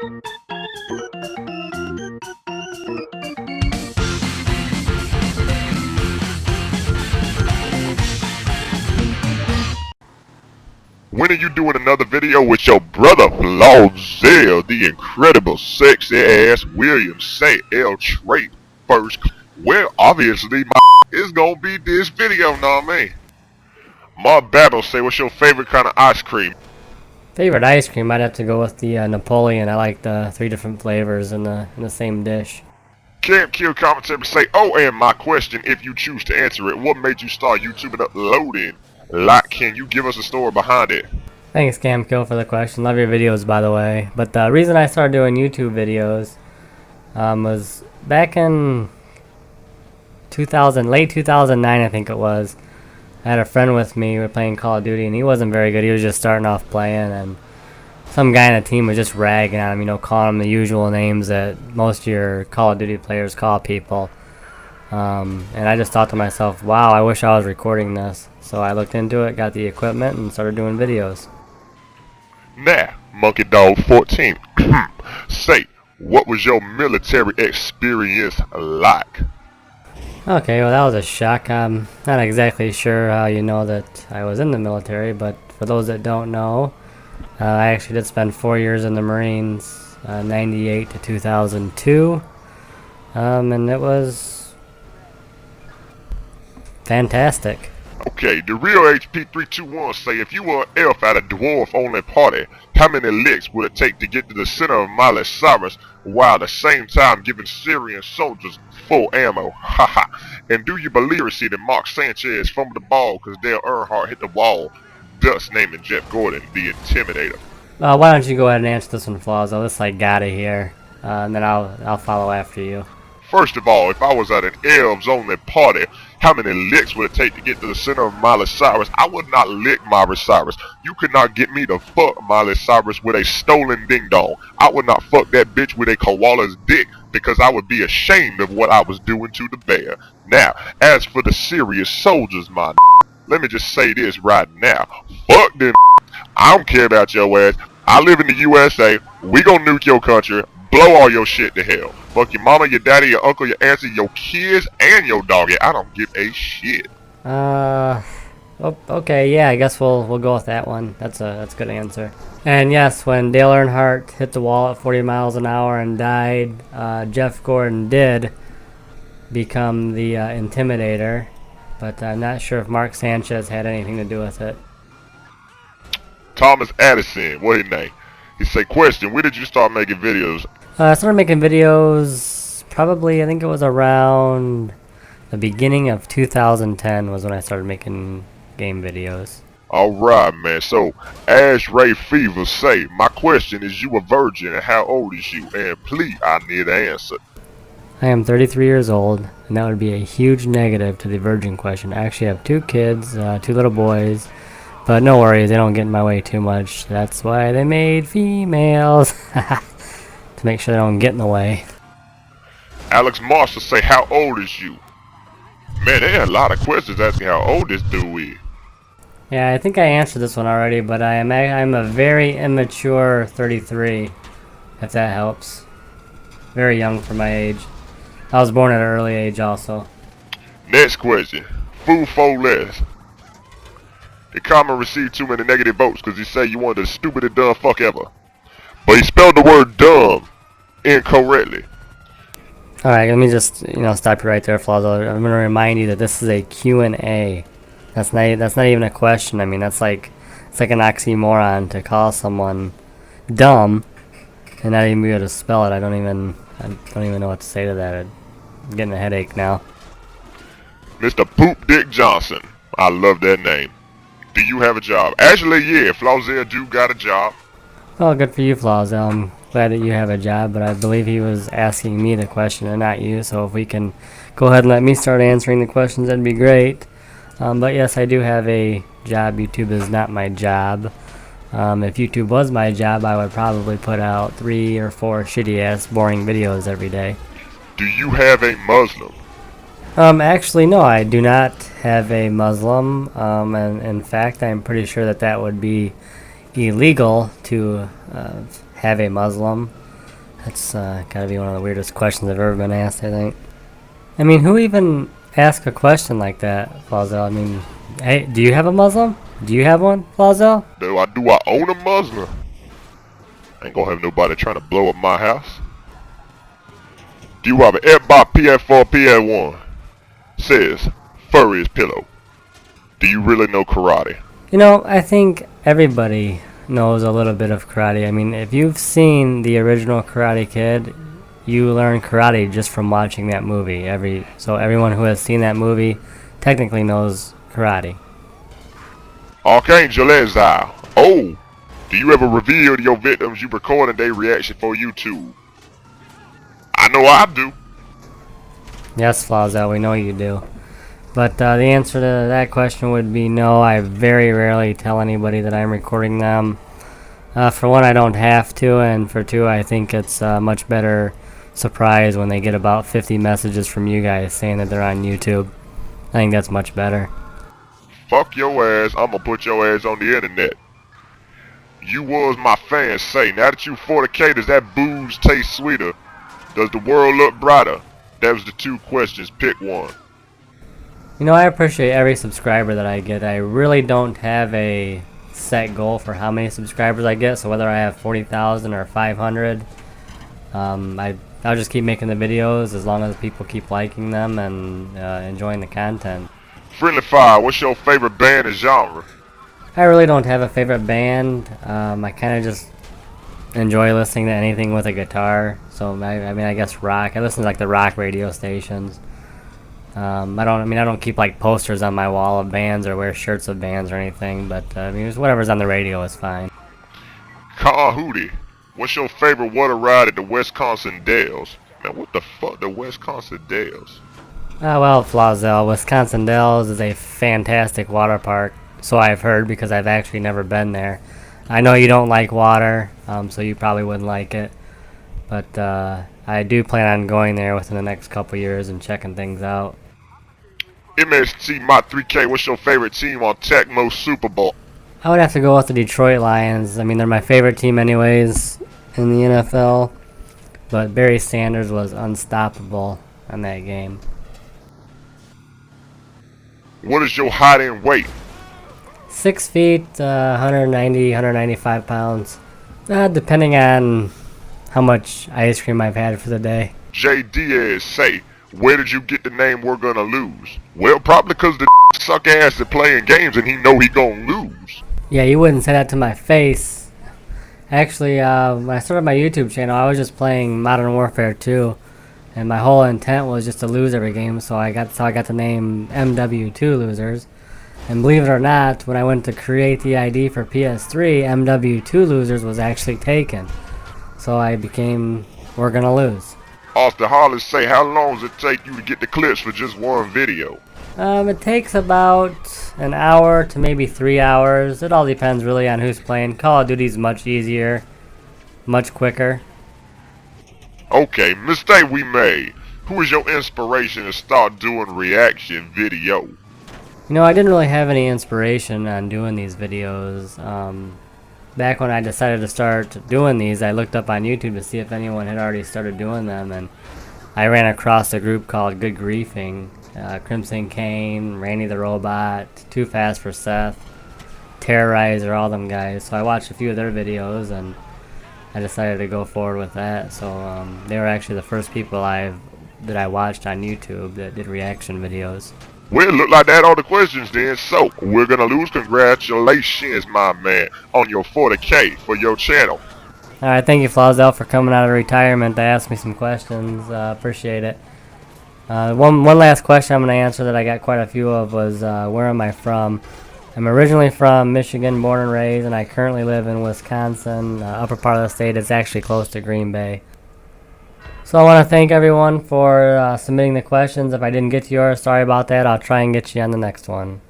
When are you doing another video with your brother Flawzell, the incredible sexy ass Williams? Say L trait first. Well, obviously my is gonna be this video, know what I mean? My battle say, what's your favorite kind of ice cream? Favorite ice cream, I'd have to go with the Napoleon. I like the 3 different flavors in the same dish. Camp Kill commentary say, oh, and my question, if you choose to answer it, what made you start YouTube and uploading? Like, can you give us a story behind it? Thanks, Cam Kill, for the question. Love your videos, by the way. But the reason I started doing YouTube videos was back in late 2009, I think it was. I had a friend with me. We were playing Call of Duty, and he wasn't very good. He was just starting off playing, and some guy in the team was just ragging on him, you know, calling him the usual names that most of your Call of Duty players call people. And I just thought to myself, wow, I wish I was recording this. So I looked into it, got the equipment, and started doing videos. Now, Monkey Dog 14, say, what was your military experience like? Okay, well, that was a shock. I'm not exactly sure how you know that I was in the military, but for those that don't know, I actually did spend 4 years in the Marines, 98 to 2002, and it was fantastic. Okay, the real HP321 say, if you were an elf at a dwarf-only party, how many licks would it take to get to the center of Miley Cyrus while at the same time giving Syrian soldiers full ammo? Haha. And do you believe it that Mark Sanchez fumbled the ball because Dale Earnhardt hit the wall, thus naming Jeff Gordon the Intimidator? Why don't you go ahead and answer this one, Flawzell? This I got it here, and then I'll follow after you. First of all, if I was at an elves-only party, how many licks would it take to get to the center of Miley Cyrus? I would not lick Miley Cyrus. You could not get me to fuck Miley Cyrus with a stolen ding-dong. I would not fuck that bitch with a koala's dick because I would be ashamed of what I was doing to the bear. Now, as for the serious soldiers, my let me just say this right now. Fuck them. I don't care about your ass. I live in the USA. We gonna nuke your country. Blow all your shit to hell. Fuck your mama, your daddy, your uncle, your auntie, your kids, and your doggy. I don't give a shit. Okay, yeah, I guess we'll go with that one. That's a good answer. And yes, when Dale Earnhardt hit the wall at 40 miles an hour and died, Jeff Gordon did become the Intimidator, but I'm not sure if Mark Sanchez had anything to do with it. Thomas Addison, what his name? He say, question, when did you start making videos? I started making videos probably, I think it was around the beginning of 2010 was when I started making game videos. Alright, man. So, Ash Ray Fever say, my question is, you a virgin and how old is you? And please, I need an answer. I am 33 years old, and that would be a huge negative to the virgin question. I actually have 2 kids, 2 little boys. But no worries, they don't get in my way too much. That's why they made females. To make sure they don't get in the way. Alex Marshall say, how old is you? Man, there are a lot of questions asking how old this dude is. Yeah, I think I answered this one already, but I'm a very immature 33, if that helps. Very young for my age. I was born at an early age also. Next question. Foo Fo Less. The comment received too many negative votes because he said you wanted the stupidest dumb fuck ever. But he spelled the word dumb incorrectly. Alright, let me just, stop you right there, Flawzell. I'm going to remind you that this is a Q&A. That's not even a question. I mean, it's like an oxymoron to call someone dumb and not even be able to spell it. I don't even know what to say to that. I'm getting a headache now. Mr. Poop Dick Johnson. I love that name. Do you have a job? Actually, yeah, Flawzell do got a job. Well, good for you, Flawzell. I'm glad that you have a job, but I believe he was asking me the question and not you, so if we can go ahead and let me start answering the questions, that'd be great. But yes, I do have a job. YouTube is not my job. If YouTube was my job, I would probably put out 3 or 4 shitty-ass, boring videos every day. Do you have a Muslim? Actually, no, I do not have a Muslim, and in fact, I'm pretty sure that would be illegal to have a Muslim. That's gotta be one of the weirdest questions I've ever been asked, I think. I mean, who even asks a question like that, Flawzell? I mean, hey, do you have a Muslim? Do you have one, Flawzell? Do I own a Muslim? I ain't gonna have nobody trying to blow up my house. Do you have an Xbox PS4, PS1? Says, furry pillow. Do you really know karate? You know, I think everybody knows a little bit of karate. I mean, if you've seen the original Karate Kid, you learn karate just from watching that movie. So everyone who has seen that movie technically knows karate. Archangel Exile. Oh, do you ever reveal to your victims you recording their reaction for YouTube? I know I do. Yes, Flawzell, we know you do. But the answer to that question would be no. I very rarely tell anybody that I'm recording them. For one, I don't have to, and for two, I think it's a much better surprise when they get about 50 messages from you guys saying that they're on YouTube. I think that's much better. Fuck your ass, I'ma put your ass on the internet. You was my fans say, now that you 40K, does that booze taste sweeter? Does the world look brighter? That was the two questions, pick one. You know, I appreciate every subscriber that I get. I really don't have a set goal for how many subscribers I get, so whether I have 40,000 or 500, I'll just keep making the videos as long as people keep liking them and enjoying the content. Friendly Fire, what's your favorite band and genre? I really don't have a favorite band. I kind of just enjoy listening to anything with a guitar. So I mean, I guess rock. I listen to like the rock radio stations. I don't keep like posters on my wall of bands or wear shirts of bands or anything. But I mean, just whatever's on the radio is fine. Car Hootie, what's your favorite water ride at the Wisconsin Dells? Man, what the fuck, the Wisconsin Dells? Well, Flawzell, Wisconsin Dells is a fantastic water park. So I've heard, because I've actually never been there. I know you don't like water, so you probably wouldn't like it. But I do plan on going there within the next couple years and checking things out. MST Mott 3K, what's your favorite team on Tecmo Super Bowl? I would have to go with the Detroit Lions. I mean, they're my favorite team anyways in the NFL. But Barry Sanders was unstoppable in that game. What is your height and weight? 6 feet, 190, 195 pounds. Depending on how much ice cream I've had for the day. J. Diaz say, where did you get the name We're Gonna Lose? Well, probably because the suck ass at playing games and he know he gonna lose. Yeah, you wouldn't say that to my face. Actually, when I started my YouTube channel, I was just playing Modern Warfare 2. And my whole intent was just to lose every game, so I got the name MW2 Losers. And believe it or not, when I went to create the ID for PS3, MW2 Losers was actually taken. So I became We're Gonna Lose. Austin Hollis say, how long does it take you to get the clips for just one video? It takes about an hour to maybe 3 hours. It all depends really on who's playing. Call of Duty's much easier, much quicker. Okay, mistake we made. Who is your inspiration to start doing reaction video? You know, I didn't really have any inspiration on doing these videos. Back when I decided to start doing these, I looked up on YouTube to see if anyone had already started doing them, and I ran across a group called Good Griefing. Crimson Kane, Randy the Robot, Too Fast for Seth, Terrorizer, all them guys. So I watched a few of their videos, and I decided to go forward with that. So they were actually the first people that I watched on YouTube that did reaction videos. Well, it looked like that all the questions then. So, We're Gonna Lose. Congratulations, my man, on your 40K for your channel. Alright, thank you, Flawzell, for coming out of retirement to ask me some questions. Appreciate it. One last question I'm going to answer that I got quite a few of was, where am I from? I'm originally from Michigan, born and raised, and I currently live in Wisconsin, upper part of the state. It's actually close to Green Bay. So I want to thank everyone for submitting the questions. If I didn't get to yours, sorry about that. I'll try and get you on the next one.